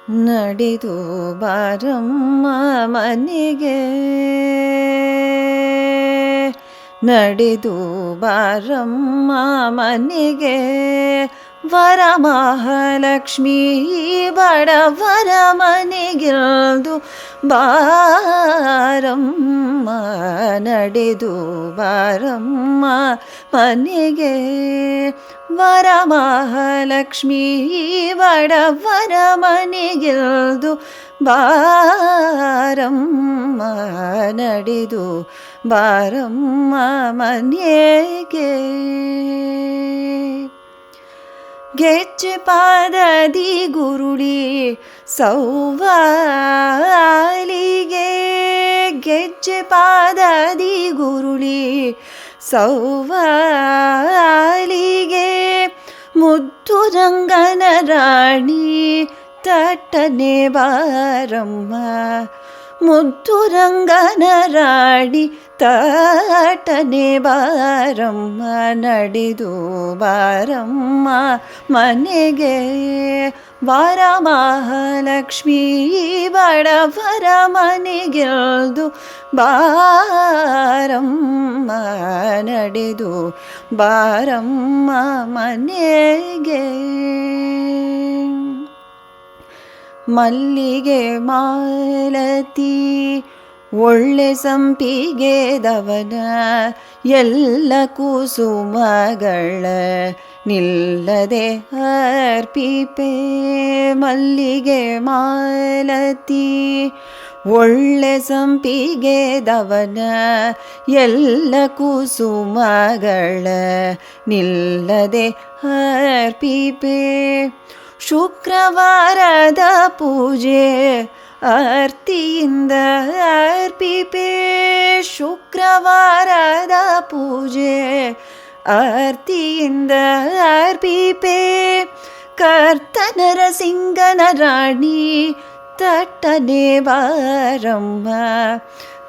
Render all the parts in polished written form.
ನಡೆದು ಬಾರಮ್ಮ ಮನೆಗೆ, ನಡೆದು ಬಾರಮ್ಮ ಮನೆಗೆ, ವರಮಹಾಲಕ್ಷ್ಮೀ ಬಡವರ ಮನೆಗಿಲ್ದು ಬಾರಮ್ಮ, ನಡೆದು ಬಾರಮ್ಮ ಮನೆಗೆ, ವರಮಹಾಲಕ್ಷ್ಮೀ ಬಡವರ ಮನೆಗಿಲ್ದು ಬಾರಮ್ಮ, ನಡೆದು ಬಾರಮ್ಮ ಮನೆಗೆ. ಗೆಜ್ಜೆ ಪಾದದಿ ಗುರುಳಿ ಸೌವಾಲಿಗೆ, ಗೆಜ್ಜೆ ಪಾದದಿ ಗುರುಳಿ ಸೌವಾಲಿಗೆ, ಮುದ್ದು ರಂಗನ ರಾಣಿ ತಟ್ಟನೆ ಬಾರಮ್ಮ, ಮುದ್ದು ರಂಗನ ರಾಣಿ ತಟ್ಟನೆ ಬಾರಮ್ಮ, ನಡೆದು ಬಾರಮ್ಮ ಮನೆಗೆ, ವರಮಹಾಲಕ್ಷ್ಮೀ ಬಡವರ ಮನೆಗಿಲ್ದು ಬಾರಮ್ಮ, ನಡೆದು ಬಾರಮ್ಮ ಮನೆಗೆ. ಮಲ್ಲಿಗೆ ಮಾಲತಿ ಒಳ್ಳೆ ಸಂಪಿಗೆ ದವನ, ಎಲ್ಲ ಕುಸುಮಗಳ ನಿಲ್ಲದೆ ಅರ್ಪಿಪೆ, ಮಲ್ಲಿಗೆ ಮಾಲತಿ ಒಳ್ಳೆ ಸಂಪಿಗೆ ದವನ, ಎಲ್ಲ ಕುಸುಮಗಳ ನಿಲ್ಲದೆ ಅರ್ಪಿಪೆ, ಶುಕ್ರವಾರದ ಪೂಜೆ ಆರ್ತಿಯಿಂದ ಅರ್ಪಿಪೆ, ಶುಕ್ರವಾರದ ಪೂಜೆ ಆರ್ತಿಯಿಂದ ಅರ್ಪಿಪೆ, ಕರ್ತನರಸಿಂಗನ ರಾಣಿ ತಟ್ಟನೆ ಬಾರಮ್ಮ,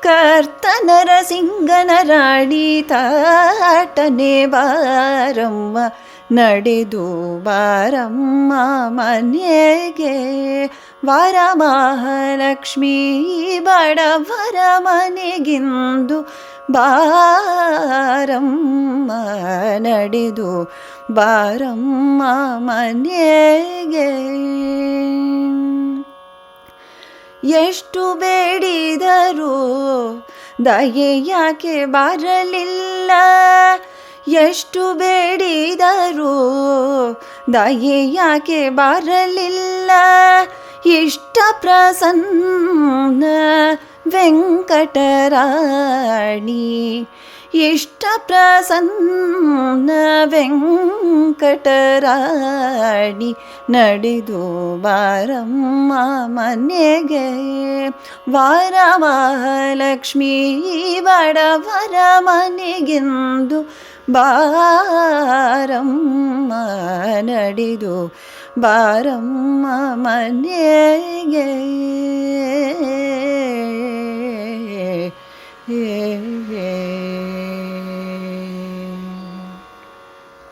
ಕರ್ತನರಸಿಂಗನ ರಾಣಿ ತಟ್ಟನೆ ಬಾರಮ್ಮ, ನಡೆದು ಬಾರಮ್ಮ ಮನೆಗೆ, ವರಮಹಾಲಕ್ಷ್ಮೀ ಬಡವರ ಮನೆಗಿಂದು ಬಾರಮ್ಮ, ನಡೆದು ಬಾರಮ್ಮ ಮನೆಗೆ. ಎಷ್ಟು ಬೇಡಿದರೂ ದಯೆ ಯಾಕೆ ಬರಲಿಲ್ಲ, ಎಷ್ಟು ಬೇಡಿದರೂ ದಯೆ ಯಾಕೆ ಬರಲಿಲ್ಲ, ಇಷ್ಟ ಪ್ರಸನ್ನ ವೆಂಕಟರಾಣಿ, ಇಷ್ಟ ಪ್ರಸನ್ನ ವೆಂಕಟರಾಣಿ, ನಡೆದು ಬಾರಮ್ಮ ಮನೆಗೆ, ವರಮಹಾಲಕ್ಷ್ಮೀ ಬಡವರ ಮನೆಗಿಂದು ಬಾರಮ್ಮ, ನಡೆದು ಬಾರಮ್ಮ ಮನೆಗೆ.